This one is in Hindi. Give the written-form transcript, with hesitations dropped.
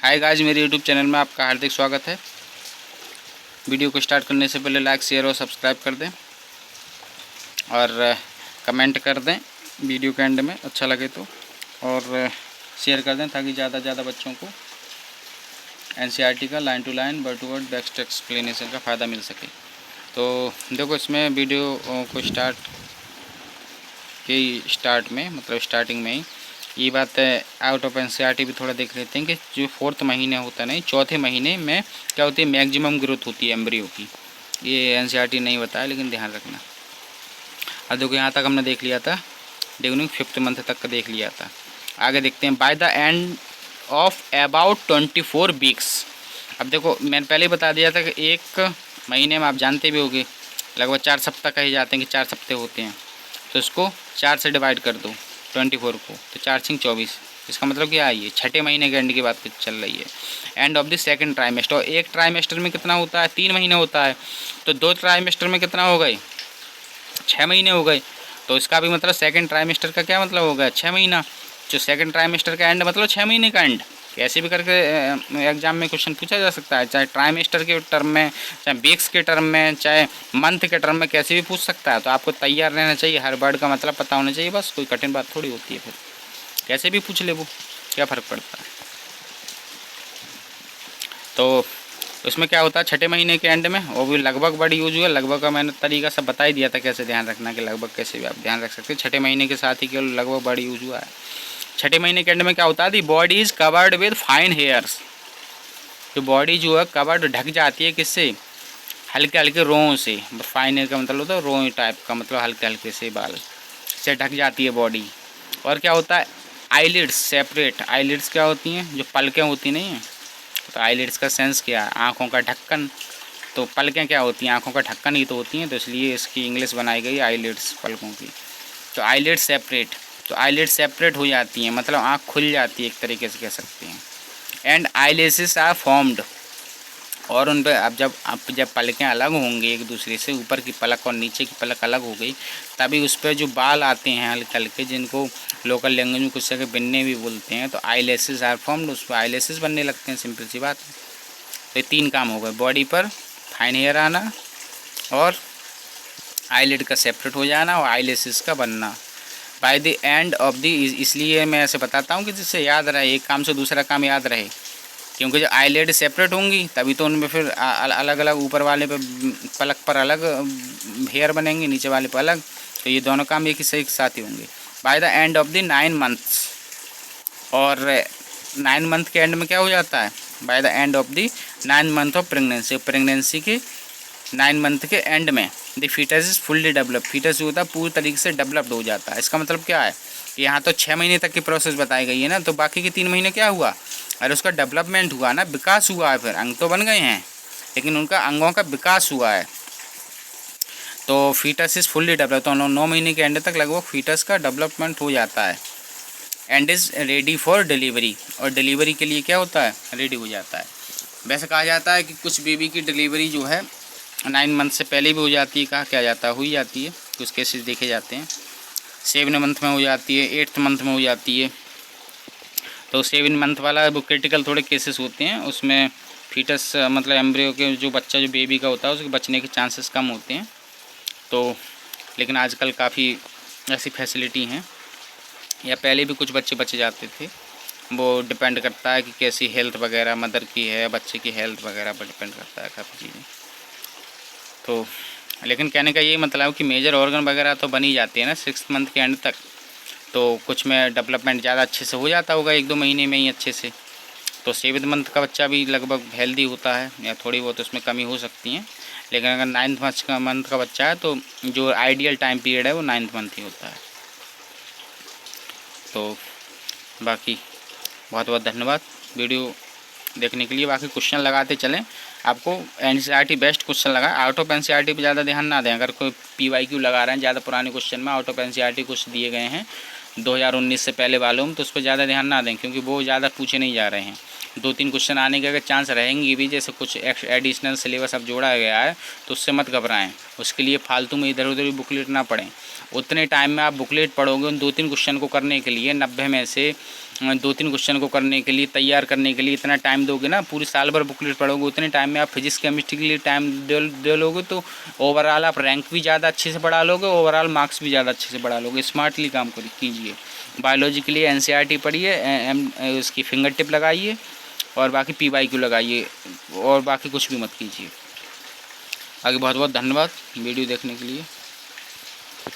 हाय गाइस, मेरे यूट्यूब चैनल में आपका हार्दिक स्वागत है। वीडियो को स्टार्ट करने से पहले लाइक, शेयर और सब्सक्राइब कर दें और कमेंट कर दें वीडियो के एंड में अच्छा लगे तो, और शेयर कर दें ताकि ज़्यादा से ज़्यादा बच्चों को एनसीईआरटी का line to line, word to word, best explanation का फ़ायदा मिल सके। तो देखो, इसमें वीडियो को स्टार्ट में मतलब स्टार्टिंग में ही ये बात है, आउट ऑफ एनसीईआरटी भी थोड़ा देख लेते हैं कि जो 4th महीने होता है, नहीं 4थे महीने में क्या होती है, मैक्सिमम ग्रोथ होती है एम्ब्रियो की। ये एनसीईआरटी नहीं बताया, लेकिन ध्यान रखना। अब देखो, यहाँ तक हमने देख लिया था, ड्यूरिंग 5th मंथ तक का देख लिया था। आगे देखते हैं, bye the end of about 24 weeks. अब देखो, मैंने पहले ही बता दिया था कि एक महीने में आप जानते भी होंगे लगभग 4 सप्ताह कहे जाते हैं कि 4 सप्ताह होते हैं, तो इसको 4 से डिवाइड कर दो 24 को, तो 4 6 24। इसका मतलब क्या है, ये 6ठे महीने के एंड की बात चल रही है। And of the second trimester. और एक ट्राइमेस्टर में कितना होता है, 3 महीने होता है, तो 2 ट्राइमेस्टर में कितना हो गए, 6 महीने हो गए। तो इसका भी मतलब सेकंड ट्राइमेस्टर का क्या मतलब हो गया, 6 महीना। जो सेकंड ट्राइमेस्टर का एंड मतलब 6 महीने का एंड। कैसे भी करके एग्जाम में क्वेश्चन पूछा जा सकता है, चाहे ट्राइमेस्टर के टर्म में, चाहे वीक्स के टर्म में, चाहे मंथ के टर्म में, कैसे भी पूछ सकता है। तो आपको तैयार रहना चाहिए, हर वर्ड का मतलब पता होना चाहिए, बस कोई कठिन बात थोड़ी होती है। फिर कैसे भी पूछ ले, वो क्या फ़र्क पड़ता है। तो उसमें क्या होता है, 6ठे महीने के एंड में, वो भी लगभग वर्ड यूज हुआ। लगभग का मैंने तरीका सब बता ही दिया था, कैसे ध्यान रखना कि लगभग कैसे भी आप ध्यान रख सकते हैं। 6ठे महीने के साथ ही केवल लगभग वर्ड यूज हुआ है। 6ठे महीने के एंड में क्या होता है, the body is covered with fine hairs. जो बॉडी जो है कवर्ड, ढक जाती है किससे, हल्के हल्के रोओं से। फाइन हेयर का मतलब होता है रोई टाइप का, मतलब हल्के हल्के से बाल से ढक जाती है बॉडी। और क्या होता है, आईलिड्स सेपरेट। आईलिड्स क्या होती हैं, जो पलकें होती नहीं हैं। तो आईलिड्स का सेंस क्या है, आँखों का ढक्कन। तो पलकें क्या होती हैं, आँखों का ढक्कन ही तो होती हैं, तो इसलिए इसकी इंग्लिश बनाई गई आईलिड्स, पलकों की। तो आईलिड्स सेपरेट, तो आईलिड्स सेपरेट हो जाती हैं, मतलब आँख खुल जाती है एक तरीके से कह सकते हैं। And eyelashes are formed. और उन पर अब जब पलकें अलग होंगी एक दूसरे से, ऊपर की पलक और नीचे की पलक अलग हो गई, तभी उस पर जो बाल आते हैं हल्के हल्के, जिनको लोकल लैंग्वेज में कुछ जगह बिन्ने भी बोलते हैं, तो आईलेसेस आर फॉर्म्ड, उस पर आईलेसेस बनने लगते हैं। सिंपल सी बात है। तो ये 3 काम हो गए, बॉडी पर फाइन हेयर आना, और आईलिड का सेपरेट हो जाना, और आईलेसेस का बनना bye the end of the. इसलिए मैं ऐसे बताता हूँ कि जिससे याद रहे, एक काम से दूसरा काम याद रहे। क्योंकि जब आईलिड सेपरेट होंगी तभी तो उनमें फिर अलग अलग, ऊपर वाले पे पलक पर अलग हेयर बनेंगे, नीचे वाले पर अलग। तो ये दोनों काम एक ही साथ ही होंगे। Bye the end of the 9 months. और 9 मंथ के एंड में क्या हो जाता है, by the end of the 9 month of pregnancy. Pregnancy के 9 मंथ के एंड में the foetus is fully develop. Foetus जो होता है पूरी तरीके से डेवलप्ड हो जाता है। इसका मतलब क्या है, यहाँ तो 6 महीने तक की प्रोसेस बताई गई है ना, तो बाकी के 3 महीने क्या हुआ, अरे उसका डेवलपमेंट हुआ ना, विकास हुआ है। फिर अंग तो बन गए हैं, लेकिन उनका अंगों का विकास हुआ है। तो फीटस इज फुल्ली डेवलप, तो 9 महीने के एंड तक लगभग फीटस का डेवलपमेंट हो जाता है। And is ready for delivery. और डिलीवरी के लिए क्या होता है, रेडी हो जाता है। वैसे कहा जाता है कि कुछ बेबी की डिलीवरी जो है 9 मंथ से पहले भी हो जाती है, कहा क्या जाता है, हुई जाती है। कुछ केसेस देखे जाते हैं 7 मंथ में हो जाती है, 8th मंथ में हो जाती है। तो 7 मंथ वाला वो क्रिटिकल थोड़े केसेस होते हैं, उसमें फीटस मतलब एम्ब्रियो के जो बच्चा जो बेबी का होता है उसके बचने के चांसेस कम होते हैं। तो लेकिन आजकल काफ़ी ऐसी फैसिलिटी हैं, या पहले भी कुछ बच्चे बचे जाते थे। वो डिपेंड करता है कि कैसी हेल्थ वगैरह मदर की है, बच्चे की हेल्थ वगैरह पर डिपेंड करता है काफ़ी चीज़ें। तो लेकिन कहने का ये मतलब है कि मेजर ऑर्गन वगैरह तो बनी जाती है ना 6th मंथ के एंड तक। तो कुछ में डेवलपमेंट ज़्यादा अच्छे से हो जाता होगा 1-2 महीने में ही अच्छे से। तो 7th मंथ का बच्चा भी लगभग हेल्दी होता है, या थोड़ी बहुत उसमें कमी हो सकती है। लेकिन अगर 9th मंथ का बच्चा है तो जो आइडियल टाइम पीरियड है वो 9th मंथ ही होता है। तो बाकी बहुत बहुत धन्यवाद वीडियो देखने के लिए। बाकी क्वेश्चन लगाते चलें, आपको एनसीईआरटी बेस्ट क्वेश्चन लगा। आउट ऑफ एनसीईआरटी पे ज़्यादा ध्यान ना दें। अगर कोई पीवाईक्यू लगा रहे हैं ज़्यादा पुराने क्वेश्चन में, आउट ऑफ एनसीईआरटी कुछ दिए गए हैं 2019 से पहले वालों में, तो उस पर ज़्यादा ध्यान ना दें, क्योंकि वो ज़्यादा पूछे नहीं जा रहे हैं। 2-3 क्वेश्चन आने के अगर चांस रहेंगे भी, जैसे कुछ एडिशनल सिलेबस अब जोड़ा गया है, तो उससे मत घबराएं। उसके लिए फालतू में इधर उधर भी बुकलेट ना पढ़ें। उतने टाइम में आप बुकलेट पढ़ोगे उन 2-3 क्वेश्चन को करने के लिए 90 में से 2-3 क्वेश्चन को करने के लिए, तैयार करने के लिए इतना टाइम दोगे ना, पूरी साल भर बुकलेट पढ़ोगे, उतने टाइम में आप फिजिक्स केमिस्ट्री के लिए टाइम दे लोगे तो ओवरऑल आप रैंक भी ज़्यादा अच्छे से बढ़ा लोगे, ओवरऑल मार्क्स भी ज़्यादा अच्छे से बढ़ा लोगे। स्मार्टली काम कीजिए। बायोलॉजी के लिए NCERT पढ़िए, उसकी फिंगर टिप लगाइए और बाकी PYQ लगाइए और बाकी कुछ भी मत कीजिए। आगे बहुत बहुत धन्यवाद वीडियो देखने के लिए।